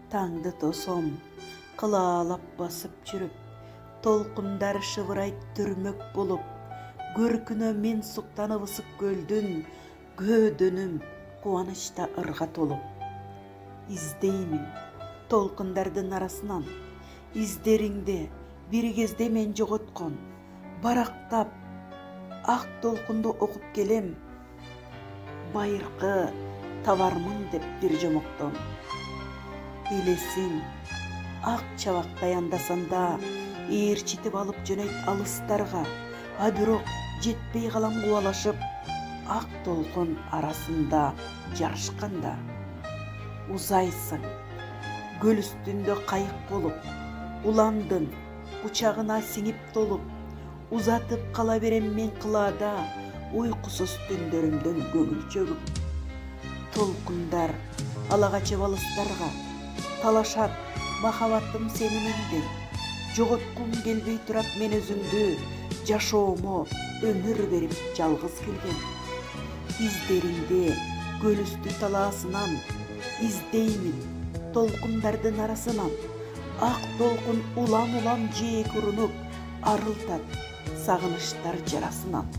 Tаңды тосом, қылалап басып жүріп, толқындар шывырайт түрмөк болып, көркүнө мен суктанып ысык көлдүн, көөдөнүм кубанычта ырга толуп. Издеймин толкундардын арасынан, издериңди бир кезде мен жоготкон, барактап ак толкунду окуп келем, байыркы табармын деп бир жомоктон. Элесиң ак чабактай андасанда ээрчитип алып жөнөйт алыстарга, а бирок жетпей калам кубалашып, ак толкун арасында жарышканда. Узайсың көл үстүндө кайык болуп, уландын кучагына сиңип толуп, узатып кала берем мен кылаада, уйкусуз түндөрүмдөн көңүл чөгүп. Толкундар ала качып алыстарга, талашат махабатым сени менден, жоготкум келбей турат мен өзүңдү, жашоомо өмүр берип жалгыз келген. Издериңди көл үстү талаасынан, издеймин толкундардын арасынан, ак толкун улам-улам жээк урунуп, арылтат сагынычтар жарасынан.